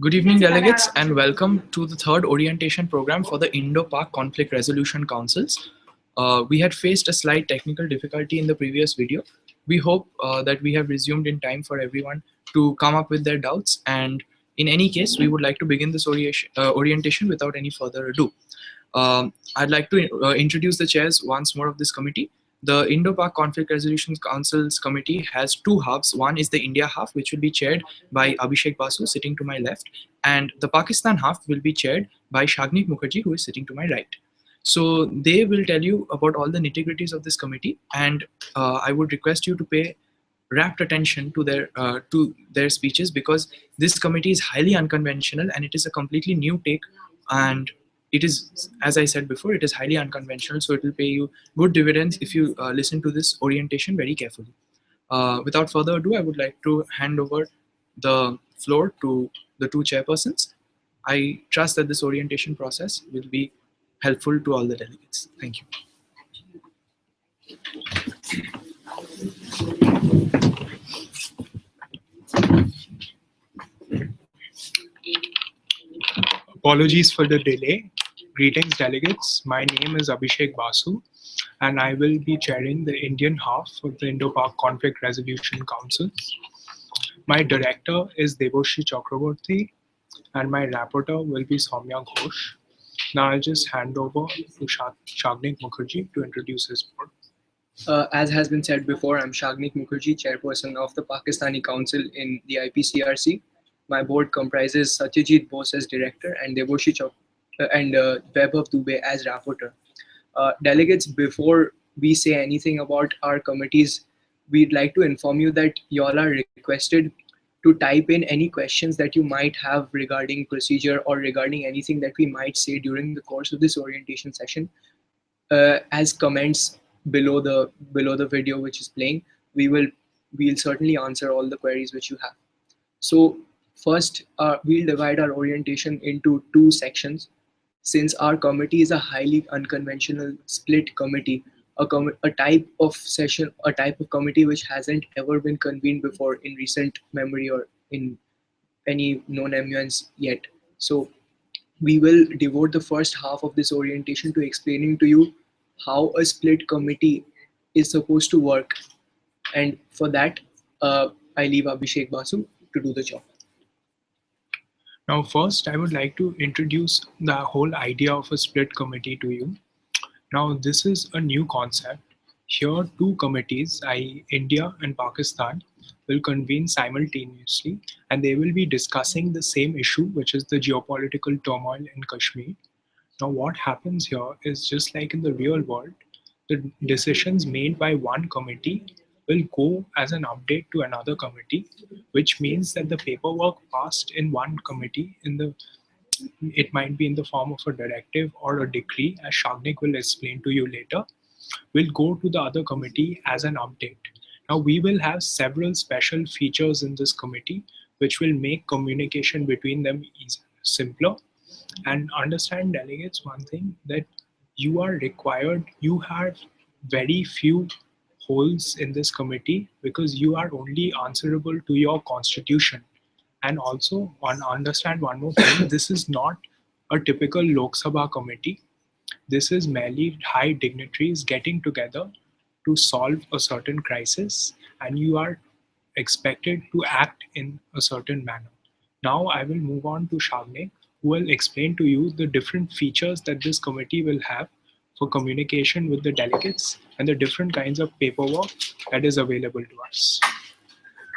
Good evening, delegates, and welcome to the third orientation program for the Indo-Pak Conflict Resolution Councils. We had faced a slight technical difficulty in the previous video. We hope that we have resumed in time for everyone to come up with their doubts, and in any case, we would like to begin this orientation without any further ado. I'd like to introduce the chairs once more of this committee. The Indo-Pak Conflict Resolution Council's committee has two halves. One is the India half, which will be chaired by Abhishek Basu, sitting to my left, and the Pakistan half will be chaired by Shagnik Mukherjee, who is sitting to my right. So they will tell you about all the nitty-gritties of this committee, and I would request you to pay rapt attention to their speeches, because this committee is highly unconventional and it is a completely new take, and it is, as I said before, it is highly unconventional, so it will pay you good dividends if you listen to this orientation very carefully. Without further ado, I would like to hand over the floor to the two chairpersons. I trust that this orientation process will be helpful to all the delegates. Thank you. Apologies for the delay. Greetings, delegates. My name is Abhishek Basu, and I will be chairing the Indian half of the Indo-Pak Conflict Resolution Council. My director is Deboshi Chakraborty, and my rapporteur will be Soumya Ghosh. Now I'll just hand over to Shagnik Mukherjee to introduce his board. As has been said before, I'm Shagnik Mukherjee, chairperson of the Pakistani Council in the IPCRC. My board comprises Satyajit Bose as director and Deboshi and Vaibhav Dubey as rapporteur. Delegates, before we say anything about our committees, we'd like to inform you that you all are requested to type in any questions that you might have regarding procedure or regarding anything that we might say during the course of this orientation session as comments below the video which is playing. We'll certainly answer all the queries which you have. So first, we'll divide our orientation into two sections. Since our committee is a highly unconventional split committee, a type of committee which hasn't ever been convened before in recent memory or in any known MUNs yet. So we will devote the first half of this orientation to explaining to you how a split committee is supposed to work. And for that, I leave Abhishek Basu to do the job. Now, first, I would like to introduce the whole idea of a split committee to you. Now, this is a new concept. Here, two committees, i.e. India and Pakistan, will convene simultaneously, and they will be discussing the same issue, which is the geopolitical turmoil in Kashmir. Now, what happens here is just like in the real world, the decisions made by one committee will go as an update to another committee, which means that the paperwork passed in one committee, it might be in the form of a directive or a decree, as Shagnik will explain to you later, will go to the other committee as an update. Now, we will have several special features in this committee, which will make communication between them simpler. And understand, delegates, one thing, that you have very few holes in this committee because you are only answerable to your constitution. And also, understand one more thing, this is not a typical Lok Sabha committee. This is merely high dignitaries getting together to solve a certain crisis, and you are expected to act in a certain manner. Now I will move on to Shagnik, who will explain to you the different features that this committee will have for communication with the delegates and the different kinds of paperwork that is available to us.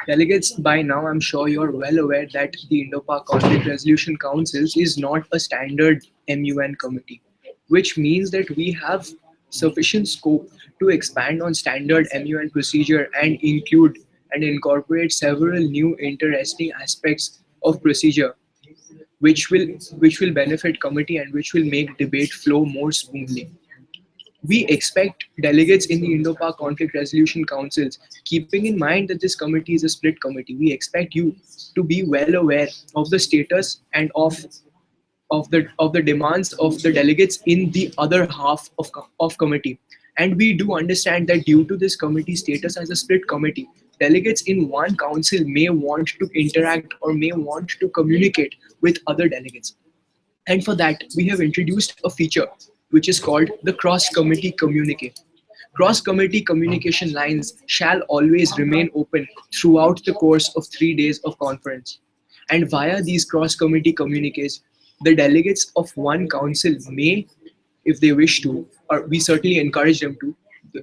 Delegates, by now I'm sure you're well aware that the Indo-Pak Conflict Resolution Councils is not a standard MUN committee, which means that we have sufficient scope to expand on standard MUN procedure and include and incorporate several new interesting aspects of procedure which will benefit committee and which will make debate flow more smoothly. We expect delegates in the Indo-Pak Conflict Resolution Councils, keeping in mind that this committee is a split committee, we expect you to be well aware of the status and of the demands of the delegates in the other half of committee. And we do understand that due to this committee status as a split committee, delegates in one council may want to interact or may want to communicate with other delegates. And for that, we have introduced a feature which is called the cross-committee communique. Cross-committee communication lines shall always remain open throughout the course of 3 days of conference. And via these cross-committee communiques, the delegates of one council may, if they wish to, or we certainly encourage them to,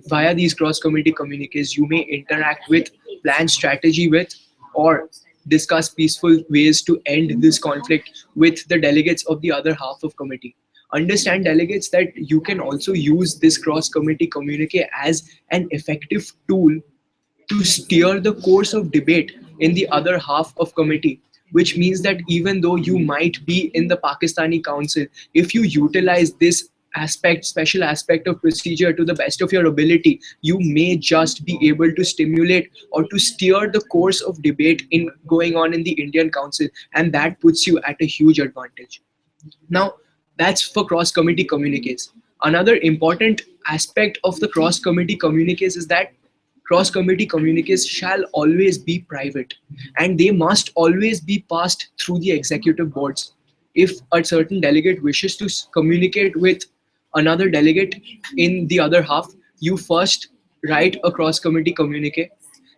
via these cross-committee communiques, you may interact with, plan strategy with, or discuss peaceful ways to end this conflict with the delegates of the other half of committee. Understand, delegates, that you can also use this cross-committee communique as an effective tool to steer the course of debate in the other half of committee, which means that even though you might be in the Pakistani council, if you utilize this special aspect of procedure to the best of your ability, you may just be able to stimulate or to steer the course of debate in going on in the Indian council, and that puts you at a huge advantage. Now, that's for cross-committee communiques. Another important aspect of the cross-committee communiques is that cross-committee communiques shall always be private, and they must always be passed through the executive boards. If a certain delegate wishes to communicate with another delegate in the other half, you first write a cross-committee communique,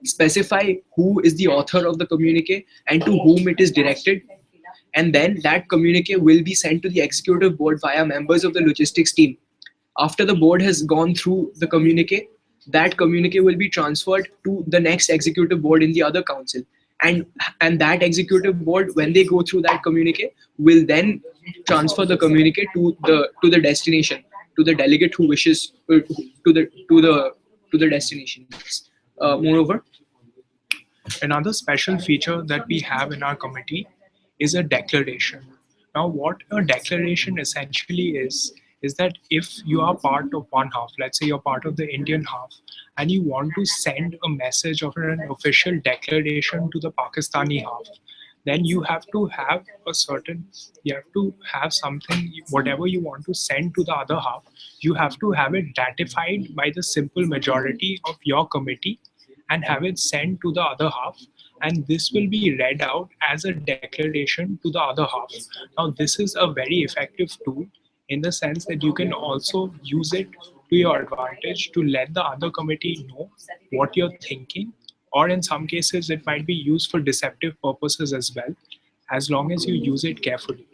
specify who is the author of the communique and to whom it is directed, and then that communique will be sent to the executive board via members of the logistics team. After the board has gone through the communique, that communique will be transferred to the next executive board in the other council. And that executive board, when they go through that communique, will then transfer the communique to the destination, to the delegate who wishes to the destination. Moreover, Another special feature that we have in our committee is a declaration. Now, what a declaration essentially is that if you are part of one half, let's say you're part of the Indian half, and you want to send a message or an official declaration to the Pakistani half, then you have to have something, whatever you want to send to the other half, you have to have it ratified by the simple majority of your committee and have it sent to the other half, and this will be read out as a declaration to the other half. Now, this is a very effective tool in the sense that you can also use it to your advantage to let the other committee know what you're thinking, or in some cases it might be used for deceptive purposes as well, as long as you use it carefully.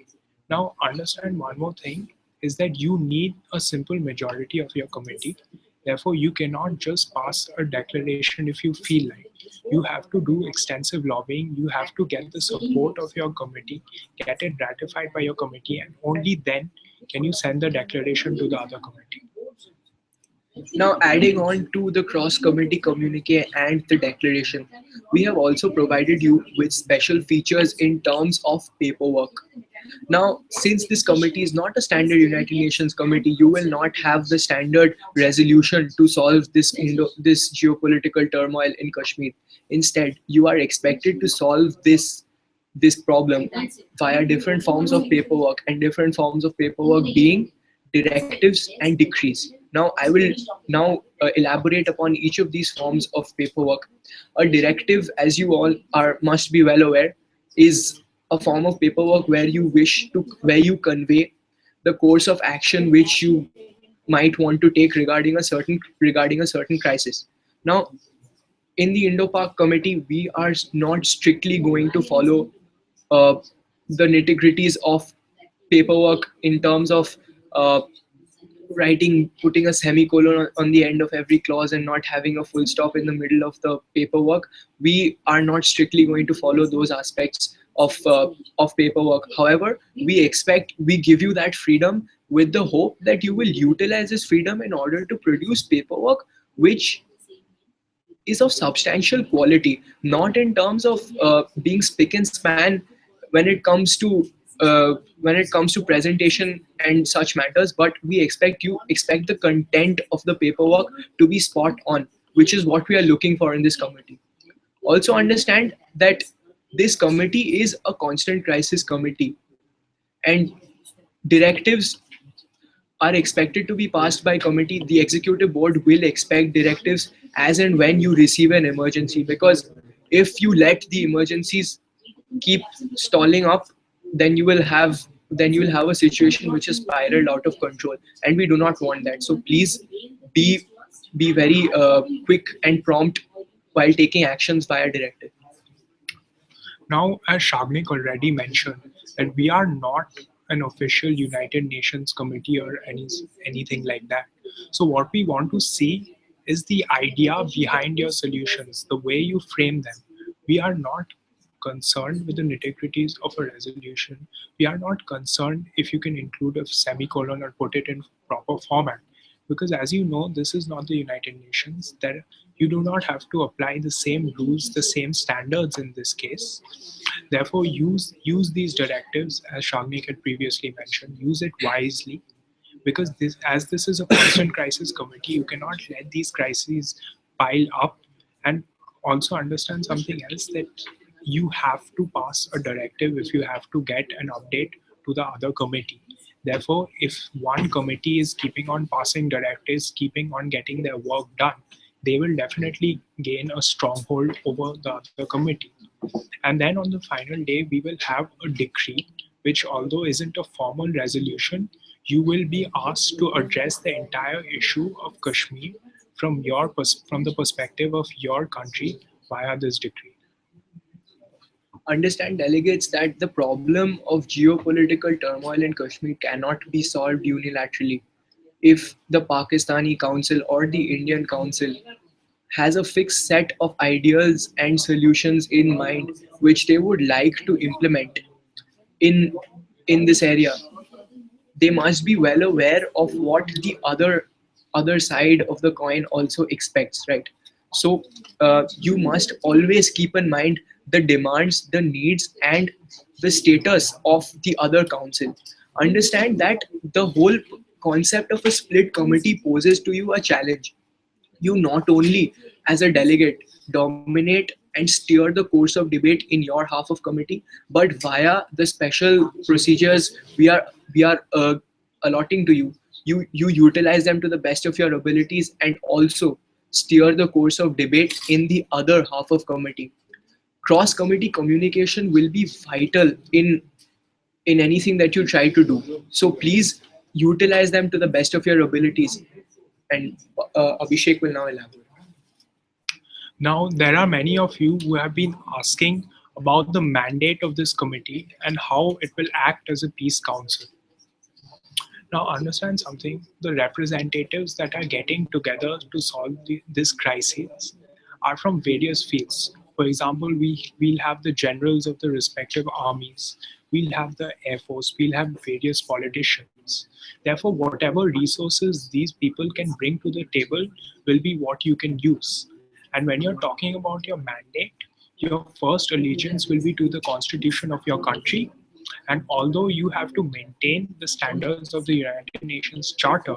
Now, understand one more thing is that you need a simple majority of your committee. Therefore, you cannot just pass a declaration if you feel like. You have to do extensive lobbying. You have to get the support of your committee, get it ratified by your committee, and only then can you send the declaration to the other committee. now, adding on to the cross-committee communique and the declaration, we have also provided you with special features in terms of paperwork. Now, since this committee is not a standard United Nations committee, you will not have the standard resolution to solve this geopolitical turmoil in Kashmir. Instead, you are expected to solve this problem via different forms of paperwork, and different forms of paperwork being directives and decrees. Now, I will elaborate upon each of these forms of paperwork. A directive, as you all must be well aware, is a form of paperwork where you convey the course of action which you might want to take regarding a certain crisis. Now, in the Indo-Pak committee, we are not strictly going to follow the nitty-gritties of paperwork in terms of putting a semicolon on the end of every clause and not having a full stop in the middle of the paperwork. We are not strictly going to follow those aspects of paperwork. However, we give you that freedom with the hope that you will utilize this freedom in order to produce paperwork which is of substantial quality, not in terms of being spick and span when it comes to presentation and such matters, but we expect the content of the paperwork to be spot on, which is what we are looking for in this committee. Also understand that this committee is a constant crisis committee, and directives are expected to be passed by committee, the executive board will expect directives as and when you receive an emergency. Because if you let the emergencies keep stalling up, then you will have a situation which is spiraled out of control, and we do not want that. So please be be very quick and prompt while taking actions via directive. Now, as Shagnik already mentioned, that we are not an official United Nations committee or anything like that. So what we want to see is the idea behind your solutions, the way you frame them. We are not concerned with the nitty-gritties of a resolution. We are not concerned if you can include a semicolon or put it in proper format. Because as you know, this is not the United Nations. That you do not have to apply the same rules, the same standards in this case. Therefore, use these directives, as Shagnik had previously mentioned, use it wisely, because this is a constant crisis committee, you cannot let these crises pile up. And also understand something else, that you have to pass a directive if you have to get an update to the other committee. Therefore, if one committee is keeping on passing directives, keeping on getting their work done, they will definitely gain a stronghold over the other committee. And then on the final day, we will have a decree, which, although isn't a formal resolution, you will be asked to address the entire issue of Kashmir from from the perspective of your country via this decree. Understand, delegates, that the problem of geopolitical turmoil in Kashmir cannot be solved unilaterally. If the Pakistani Council or the Indian Council has a fixed set of ideas and solutions in mind which they would like to implement in this area, they must be well aware of what the other side of the coin also expects, right? So you must always keep in mind the demands, the needs, and the status of the other council. Understand that the whole concept of a split committee poses to you a challenge. You not only as a delegate dominate and steer the course of debate in your half of committee, but via the special procedures we are allotting to you, you utilize them to the best of your abilities and also steer the course of debate in the other half of committee. Cross committee communication will be vital in anything that you try to do, so please utilize them to the best of your abilities. And Abhishek will now elaborate. Now, there are many of you who have been asking about the mandate of this committee and how it will act as a peace council. Now, understand something, the representatives that are getting together to solve this crisis are from various fields. For example, we'll have the generals of the respective armies, we'll have the Air Force, we'll have various politicians. Therefore, whatever resources these people can bring to the table will be what you can use. And when you're talking about your mandate, your first allegiance will be to the constitution of your country. And although you have to maintain the standards of the United Nations Charter,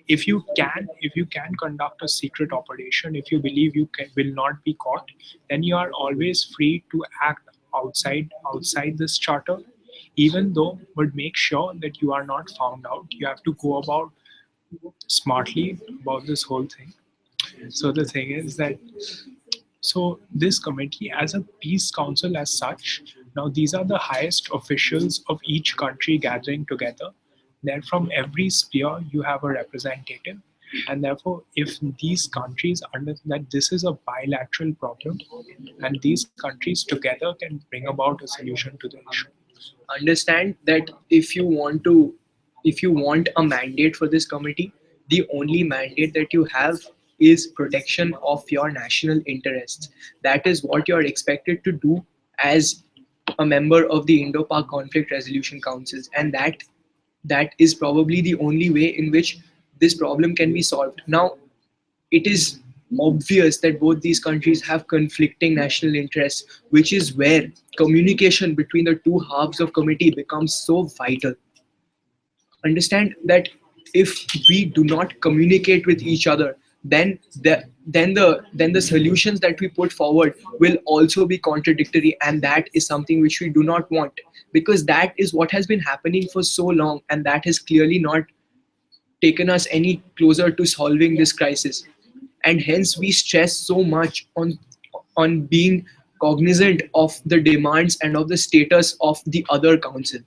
if you can conduct a secret operation, if you believe will not be caught, then you are always free to act outside this charter. Even though, but make sure that you are not found out. You have to go about smartly about this whole thing. So the thing is that, so this committee as a peace council as such, now these are the highest officials of each country gathering together. Then from every sphere you have a representative, and therefore if these countries understand that this is a bilateral problem and these countries together can bring about a solution to the issue. Understand that if you want a mandate for this committee, the only mandate that you have is protection of your national interests. That is what you are expected to do as a member of the Indo-Pak conflict resolution councils, and that is probably the only way in which this problem can be solved. Now, it is obvious that both these countries have conflicting national interests, which is where communication between the two halves of committee becomes so vital. Understand that if we do not communicate with each other, then the solutions that we put forward will also be contradictory, and that is something which we do not want, because that is what has been happening for so long, and that has clearly not taken us any closer to solving this crisis. And hence we stress so much on being cognizant of the demands and of the status of the other council.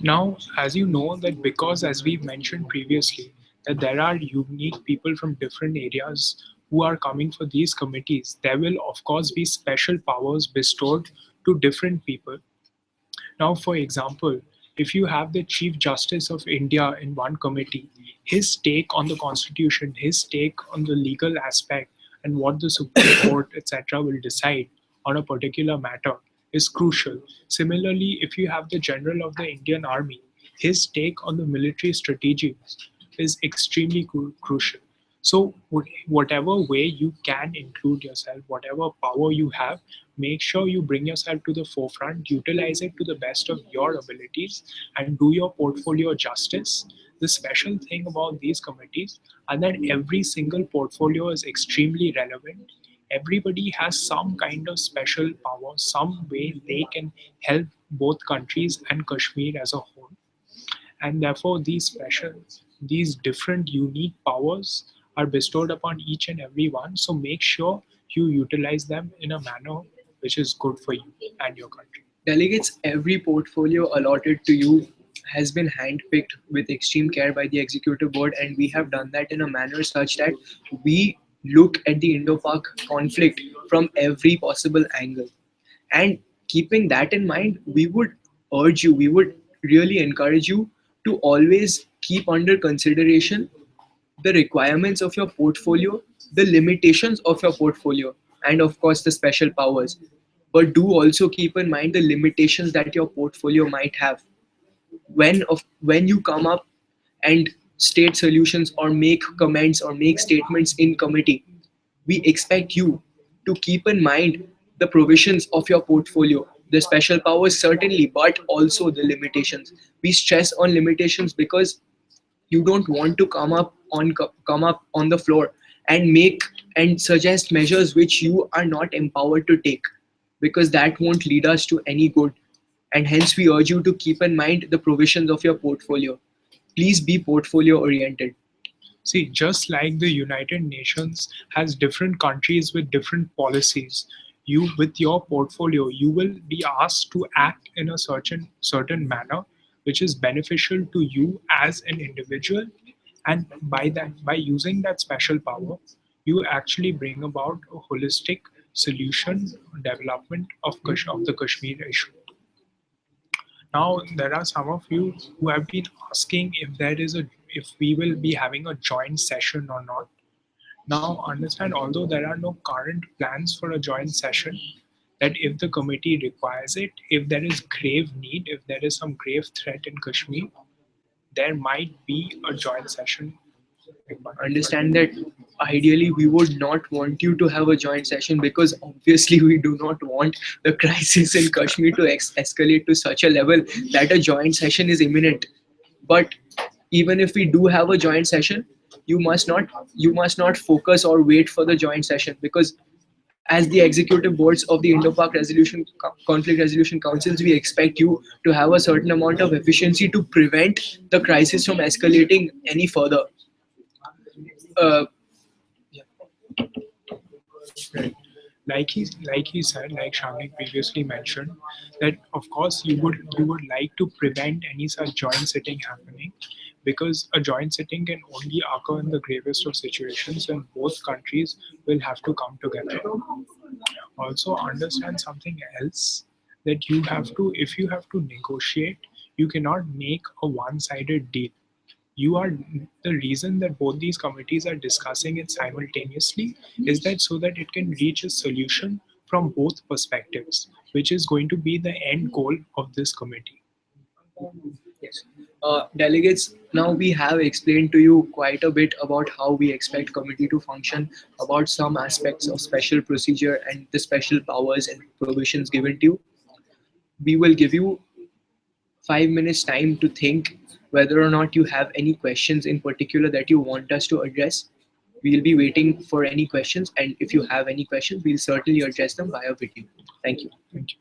Now, as you know that because as we mentioned previously, that there are unique people from different areas who are coming for these committees, there will of course be special powers bestowed to different people. Now, for example, if you have the Chief Justice of India in one committee, his take on the constitution, his take on the legal aspect, and what the Supreme Court, etc., will decide on a particular matter is crucial. Similarly, if you have the General of the Indian Army, his take on the military strategy is extremely crucial. So, whatever way you can include yourself, whatever power you have, make sure you bring yourself to the forefront, utilize it to the best of your abilities, and do your portfolio justice. The special thing about these committees are that every single portfolio is extremely relevant. Everybody has some kind of special power, some way they can help both countries and Kashmir as a whole. And therefore these different unique powers are bestowed upon each and every one. So make sure you utilize them in a manner which is good for you and your country. Delegates, every portfolio allotted to you has been handpicked with extreme care by the executive board, and we have done that in a manner such that we look at the Indo-Pak conflict from every possible angle. And keeping that in mind, we would we would really encourage you to always keep under consideration the requirements of your portfolio, the limitations of your portfolio, and of course the special powers. But do also keep in mind the limitations that your portfolio might have. When you come up and state solutions or make comments or make statements in committee, we expect you to keep in mind the provisions of your portfolio, the special powers certainly, but also the limitations. We stress on limitations because you don't want to come up on the floor and make and suggest measures which you are not empowered to take, because that won't lead us to any good. And hence we urge you to keep in mind the provisions of your portfolio. Please be portfolio oriented. See, just like the United Nations has different countries with different policies, you with your portfolio, you will be asked to act in a certain manner which is beneficial to you as an individual, and by using that special power, you actually bring about a holistic solution development of the Kashmir issue. Now, there are some of you who have been asking if we will be having a joint session or not. Now, understand, although there are no current plans for a joint session, that if the committee requires it, if there is grave need, if there is some grave threat in Kashmir, there might be a joint session. Understand that ideally we would not want you to have a joint session, because obviously we do not want the crisis in Kashmir to escalate to such a level that a joint session is imminent. But even if we do have a joint session, you must not focus or wait for the joint session, because as the executive boards of the Indo-Pak conflict resolution councils, we expect you to have a certain amount of efficiency to prevent the crisis from escalating any further. uh, Right. Like he said, like Shamik previously mentioned, that of course you would like to prevent any such joint sitting happening, because a joint sitting can only occur in the gravest of situations when both countries will have to come together. Also understand something else, that you have to, if you have to negotiate, you cannot make a one-sided deal. You are The reason that both these committees are discussing it simultaneously is that so that it can reach a solution from both perspectives, which is going to be the end goal of this committee. yes. Delegates, now we have explained to you quite a bit about how we expect committee to function, about some aspects of special procedure and the special powers and provisions given to you. We will give you 5 minutes time to think whether or not you have any questions in particular that you want us to address. We'll be waiting for any questions, and if you have any questions, we'll certainly address them via video. Thank you. Thank you.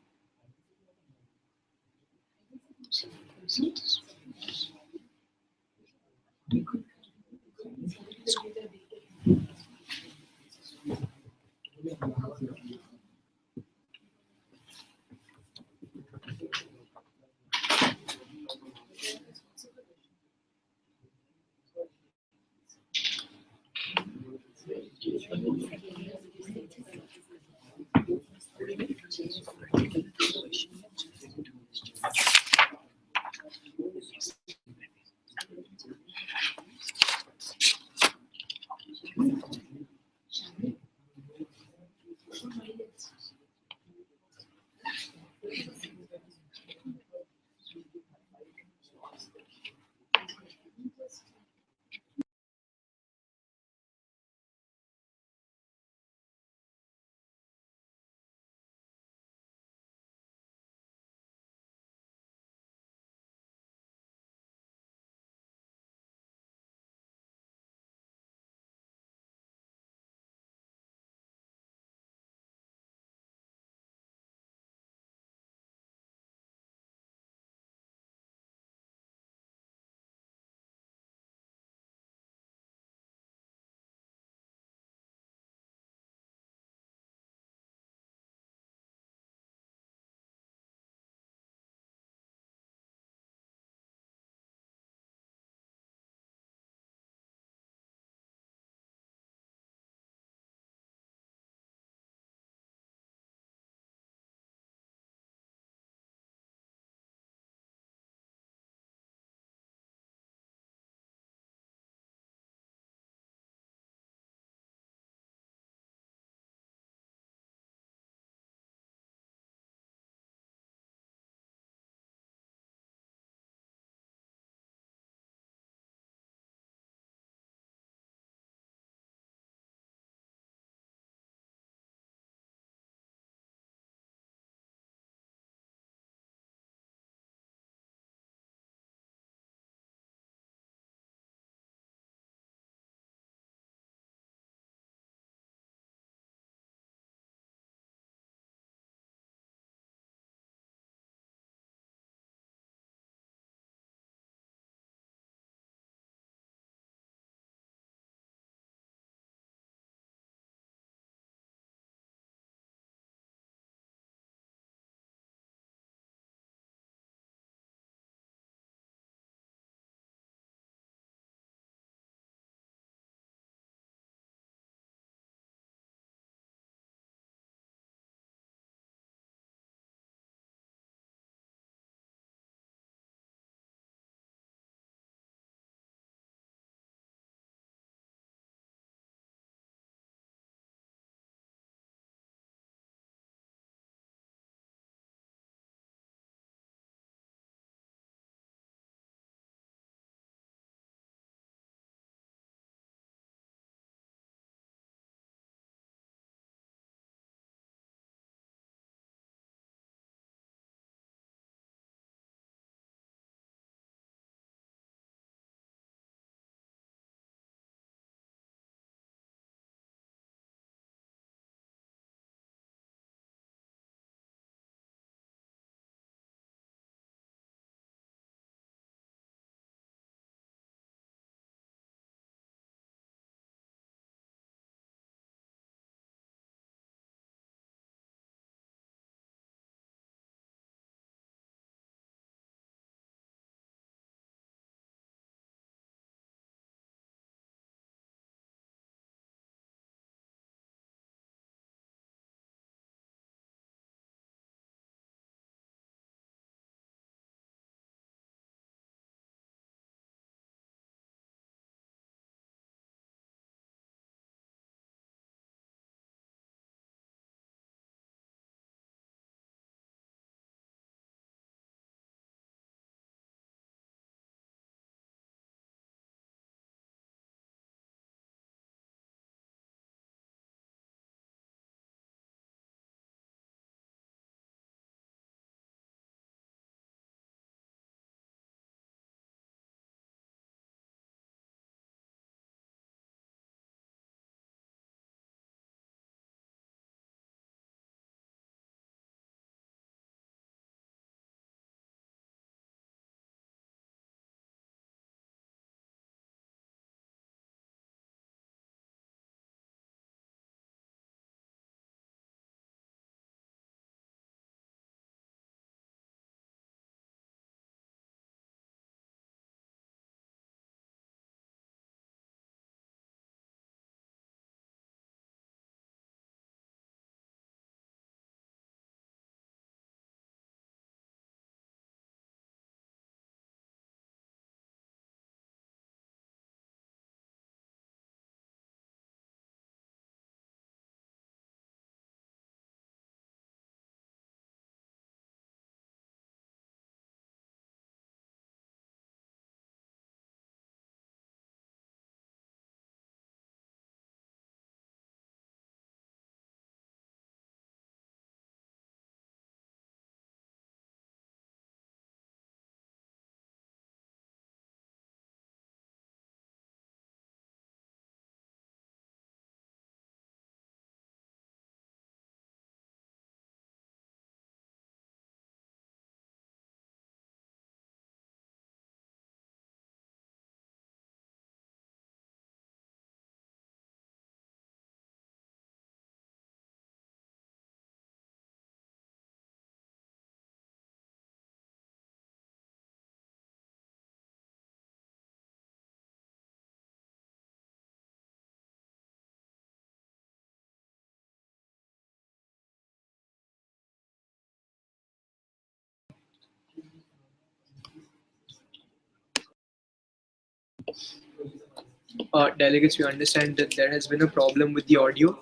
Delegates, we understand that there has been a problem with the audio.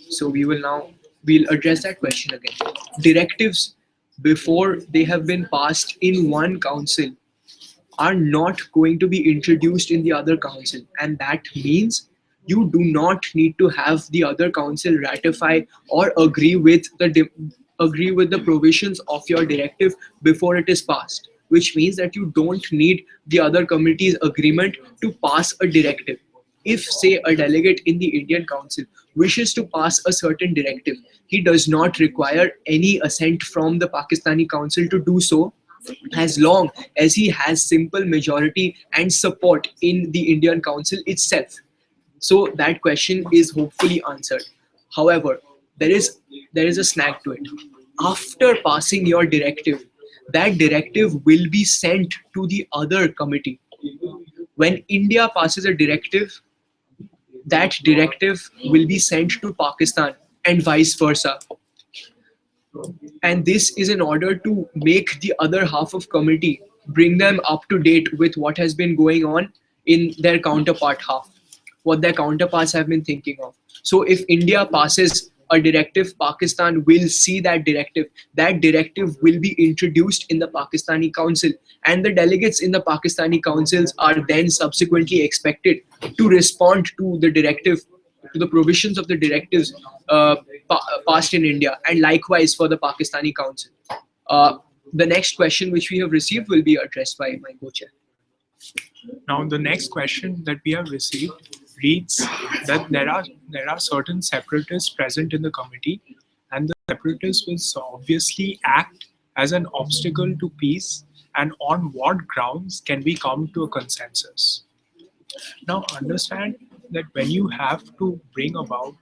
So we'll address that question again. Directives before they have been passed in one council are not going to be introduced in the other council, and that means you do not need to have the other council ratify or agree with the provisions of your directive before it is passed, which means that you don't need the other committee's agreement to pass a directive. If, say, a delegate in the Indian Council wishes to pass a certain directive, he does not require any assent from the Pakistani Council to do so, as long as he has simple majority and support in the Indian Council itself. So that question is hopefully answered. However, there is a snag to it. After passing your directive, that directive will be sent to the other committee. When India passes a directive, that directive will be sent to Pakistan and vice versa. And this is in order to make the other half of committee, bring them up to date with what has been going on in their counterpart half, what their counterparts have been thinking of. So if India passes a directive, Pakistan will see that directive will be introduced in the Pakistani Council, and the delegates in the Pakistani councils are then subsequently expected to respond to the directive, to the provisions of the directives passed in India, and likewise for the Pakistani Council. The next question which we have received will be addressed by my co-chair. Now, the next question that we have received reads that there are certain separatists present in the committee, and the separatists will obviously act as an obstacle to peace, and on what grounds can we come to a consensus? Now, understand that when you have to bring about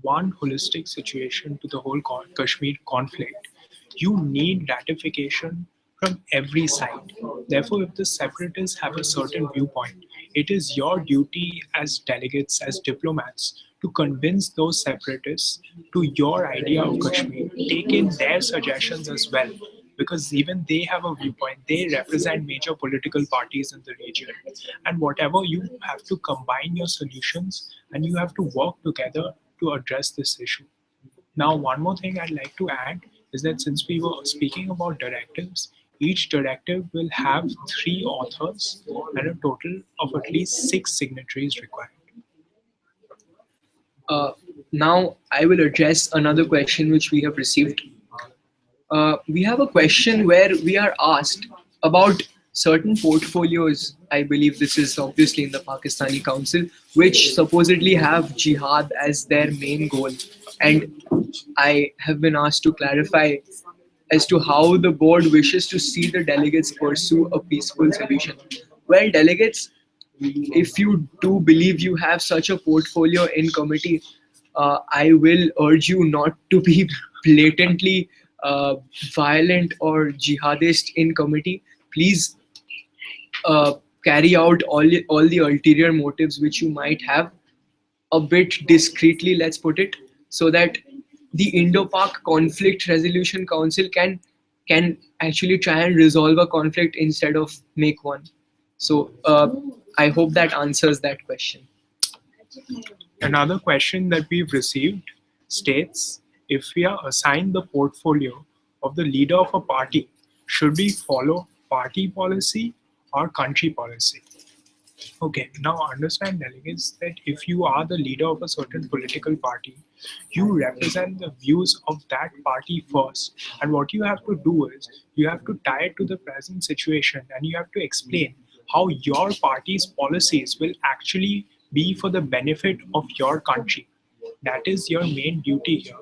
one holistic situation to the whole Kashmir conflict, you need ratification from every side. Therefore, if the separatists have a certain viewpoint, it is your duty as delegates, as diplomats, to convince those separatists to your idea of Kashmir. Take in their suggestions as well, because even they have a viewpoint. They represent major political parties in the region. And whatever, you have to combine your solutions and you have to work together to address this issue. Now, one more thing I'd like to add is that since we were speaking about directives, each directive will have 3 authors and a total of at least 6 signatories required. Now I will address another question which we have received. We have a question where we are asked about certain portfolios. I believe this is obviously in the Pakistani Council, which supposedly have jihad as their main goal. And I have been asked to clarify as to how the board wishes to see the delegates pursue a peaceful solution. Well, delegates, if you do believe you have such a portfolio in committee, I will urge you not to be blatantly violent or jihadist in committee. Please carry out all the ulterior motives which you might have a bit discreetly, let's put it, so that the Indo-Pak Conflict Resolution Council can actually try and resolve a conflict instead of make one. So I hope that answers that question. Another question that we've received states, if we are assigned the portfolio of the leader of a party, should we follow party policy or country policy? Okay, now understand, delegates, that if you are the leader of a certain political party, you represent the views of that party first. And what you have to do is, you have to tie it to the present situation and you have to explain how your party's policies will actually be for the benefit of your country. That is your main duty here.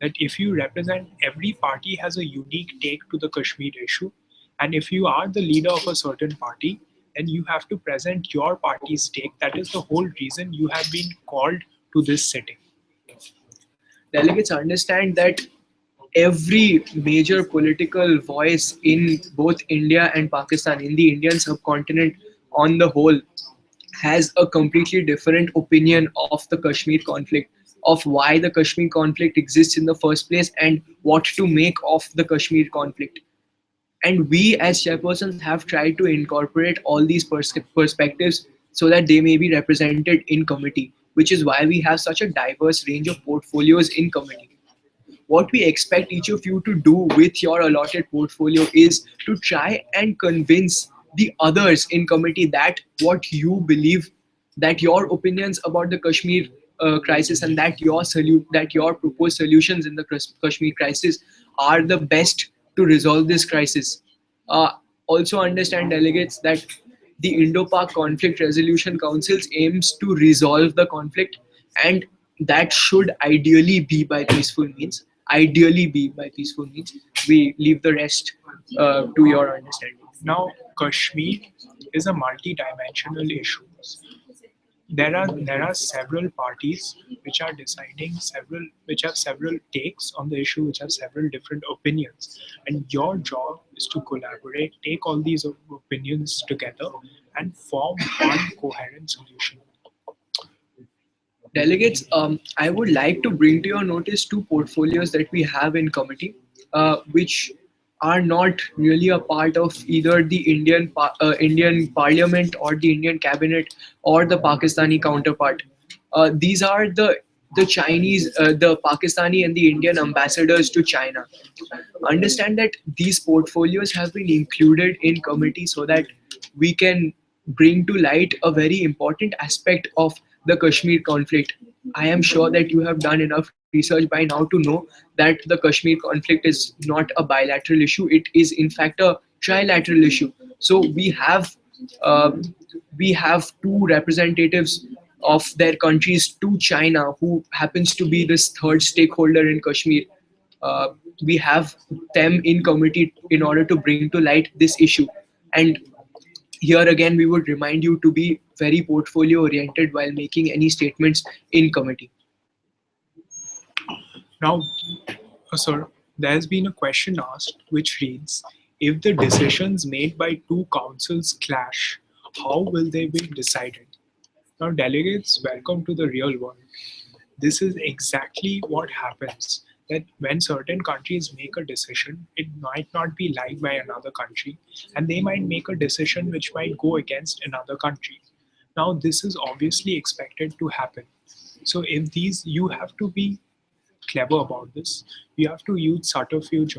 That if you represent, every party has a unique take to the Kashmir issue. And if you are the leader of a certain party, then you have to present your party's take. That is the whole reason you have been called to this sitting. Delegates understand that every major political voice in both India and Pakistan, in the Indian subcontinent on the whole, has a completely different opinion of the Kashmir conflict, of why the Kashmir conflict exists in the first place and what to make of the Kashmir conflict. And we as chairpersons have tried to incorporate all these perspectives so that they may be represented in committee, which is why we have such a diverse range of portfolios in committee. What we expect each of you to do with your allotted portfolio is to try and convince the others in committee that what you believe, that your opinions about the Kashmir crisis, and that your proposed solutions in the Kashmir crisis are the best to resolve this crisis. Also understand, delegates, that the Indo-Pak Conflict Resolution Councils aims to resolve the conflict, and that should ideally be by peaceful means. Ideally be by peaceful means. We leave the rest to your understanding. Now, Kashmir is a multi-dimensional issue. There are several parties which are deciding which have several takes on the issue, which have several different opinions, and your job is to collaborate, take all these opinions together, and form one coherent solution. Delegates, I would like to bring to your notice two portfolios that we have in committee, which are not really a part of either the Indian Parliament or the Indian Cabinet or the Pakistani counterpart. These are the Chinese, the Pakistani and the Indian ambassadors to China. Understand that these portfolios have been included in committee so that we can bring to light a very important aspect of the Kashmir conflict. I am sure that you have done enough research by now to know that the Kashmir conflict is not a bilateral issue. It is in fact a trilateral issue. So uh, we have two representatives of their countries to China, who happens to be this third stakeholder in Kashmir. Uh, we have them in committee in order to bring to light this issue. And here again, we would remind you to be very portfolio oriented while making any statements in committee. Now, sir, there's been a question asked which reads, if the decisions made by two councils clash, how will they be decided? Now, delegates, welcome to the real world. This is exactly what happens, that when certain countries make a decision, it might not be liked by another country, and they might make a decision which might go against another country. Now, this is obviously expected to happen. So if you have to be clever about this. You have to use subterfuge.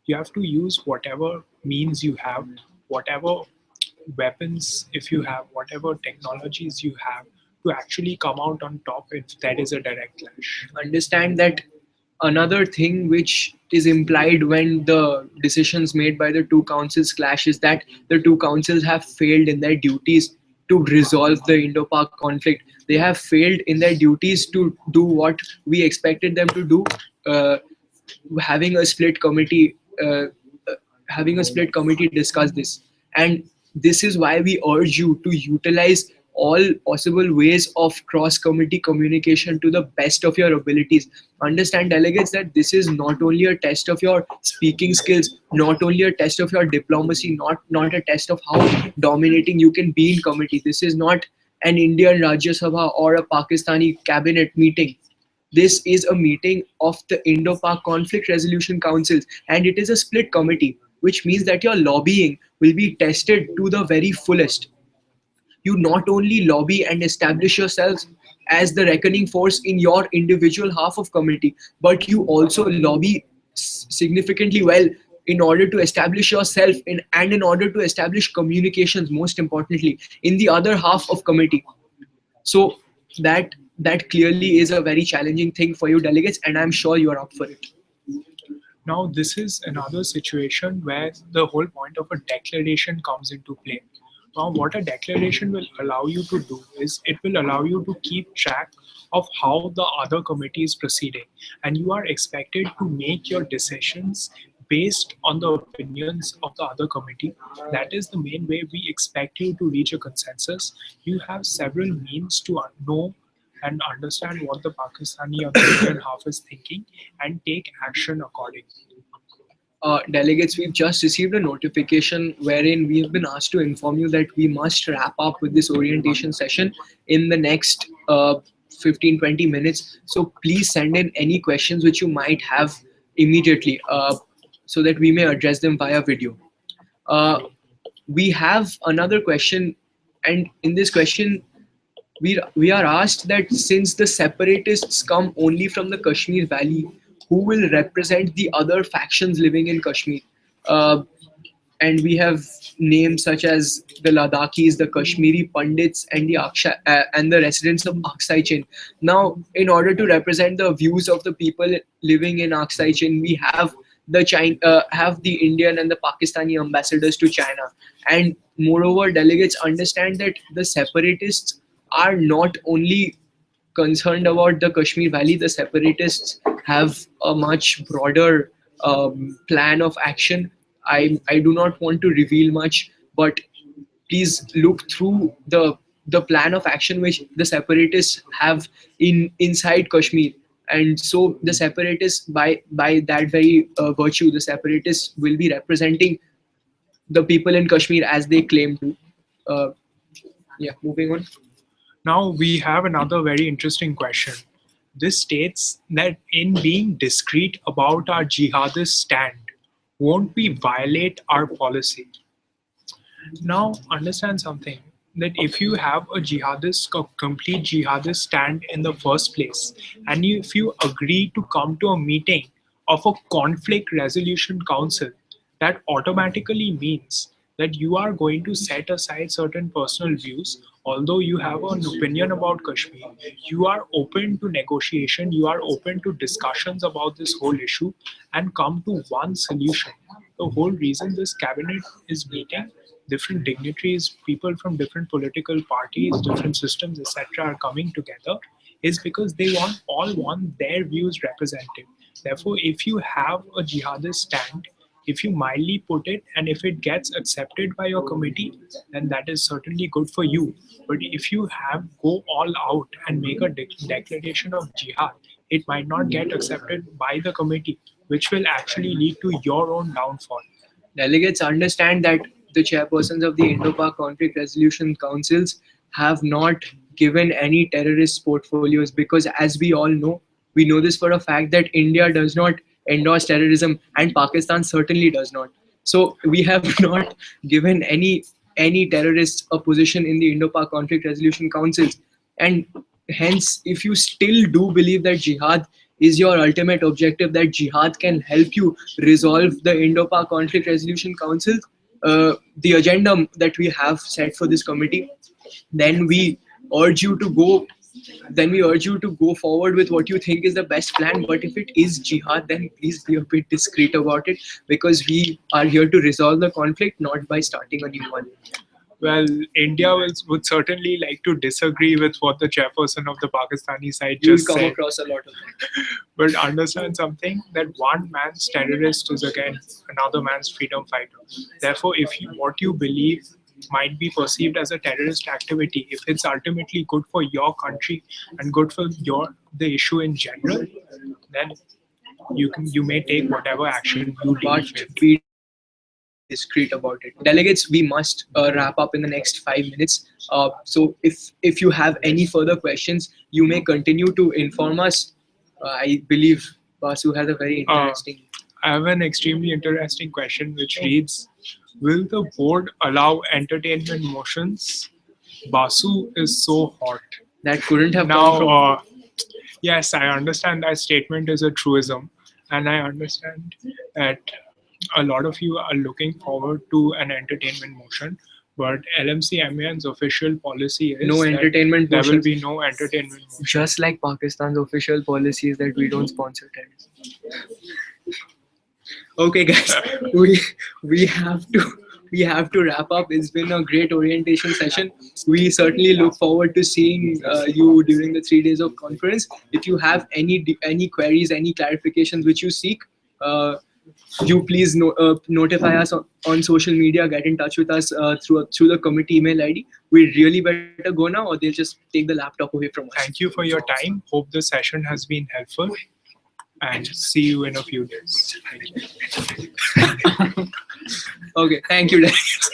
You have to use whatever means you have, whatever weapons if you have, whatever technologies you have, to actually come out on top if there is a direct clash. Understand that another thing which is implied when the decisions made by the two councils clash is that the two councils have failed in their duties to resolve the Indo-Pak conflict. They have failed in their duties to do what we expected them to do, uh, having a split committee, discuss this. And this is why we urge you to utilize all possible ways of cross-committee communication to the best of your abilities. Understand, delegates, that this is not only a test of your speaking skills, not only a test of your diplomacy, not a test of how dominating you can be in committee. This is not an Indian Rajya Sabha or a Pakistani cabinet meeting. This is a meeting of the Indo-Pak Conflict Resolution Councils, and it is a split committee, which means that your lobbying will be tested to the very fullest. You not only lobby and establish yourselves as the reckoning force in your individual half of committee, but you also lobby significantly well in order to establish yourself and in order to establish communications, most importantly, in the other half of committee. So that clearly is a very challenging thing for you, delegates, and I'm sure you are up for it. Now, this is another situation where the whole point of a declaration comes into play. Now, what a declaration will allow you to do is it will allow you to keep track of how the other committee is proceeding, and you are expected to make your decisions based on the opinions of the other committee. That is the main way we expect you to reach a consensus. You have several means to know and understand what the Pakistani or the Indian half is thinking and take action accordingly. Delegates, we've just received a notification wherein we have been asked to inform you that we must wrap up with this orientation session in the next 15-20 minutes. So please send in any questions which you might have immediately, so that we may address them via video. We have another question, And in this question, we are asked that since the separatists come only from the Kashmir Valley, who will represent the other factions living in Kashmir? Uh, and we have names such as the Ladakis, the Kashmiri Pandits, and and the residents of Aksai Chin. Now, in order to represent the views of the people living in Aksai Chin, we have have the Indian and the Pakistani ambassadors to China, and moreover, delegates understand that the separatists are not only concerned about the Kashmir Valley. The separatists have a much broader plan of action. I do not want to reveal much, but please look through the plan of action which the separatists have inside Kashmir. And so the separatists, by that very virtue, the separatists will be representing the people in Kashmir as they claim to. Uh, yeah, moving on. Now we have another very interesting question. This states that in being discreet about our jihadist stand, won't we violate our policy? Now understand something, that if you have a complete jihadist stand in the first place, and if you agree to come to a meeting of a conflict resolution council, that automatically means that you are going to set aside certain personal views. Although you have an opinion about Kashmir, you are open to negotiation, you are open to discussions about this whole issue and come to one solution. The whole reason this cabinet is meeting, different dignitaries, people from different political parties, different systems, etc., are coming together, is because they all want their views represented. Therefore, if you have a jihadist stand, if you mildly put it and if it gets accepted by your committee, then that is certainly good for you. But if you go all out and make a declaration of jihad, it might not get accepted by the committee, which will actually lead to your own downfall. Delegates understand that the chairpersons of the Indo-Pak conflict resolution councils have not given any terrorist portfolios, because as we know this for a fact, that India does not endorse terrorism and Pakistan certainly does not. So we have not given any terrorists a position in the Indo-Pak conflict resolution councils. And hence, if you still do believe that jihad is your ultimate objective, that jihad can help you resolve the Indo-Pak conflict resolution council, the agenda that we have set for this committee, then we urge you to go forward with what you think is the best plan. But if it is jihad, then please be a bit discreet about it, because we are here to resolve the conflict, not by starting a new one. Well, India would certainly like to disagree with what the chairperson of the Pakistani side You will just come said. across a lot of that. But understand something, that one man's terrorist is against another man's freedom fighter. Therefore, what you believe might be perceived as a terrorist activity, if it's ultimately good for your country and good for the issue in general, then you may take whatever action you But deem fit. be discreet about it. Delegates, we must wrap up in the next 5 minutes. So if you have any further questions, you may continue to inform us. I believe Basu has a very interesting. I have an extremely interesting question which reads, will the board allow entertainment motions? Basu is so hot. That couldn't have come from. Now, yes, I understand that statement is a truism, and I understand that a lot of you are looking forward to an entertainment motion, but LMC-MEN's official policy is No that entertainment there will motions. be no entertainment motion. Just like Pakistan's official policy is that we don't sponsor terrorism. Okay, guys, we have to wrap up. It's been a great orientation session. We certainly look forward to seeing you during the 3 days of conference. If you have any queries, any clarifications which you seek, you please notify us on social media. Get in touch with us through the committee email ID. We really better go now, or they'll just take the laptop away from us. Thank you for your time. Hope the session has been helpful, and see you in a few days. Thank you. Okay, thank you, guys.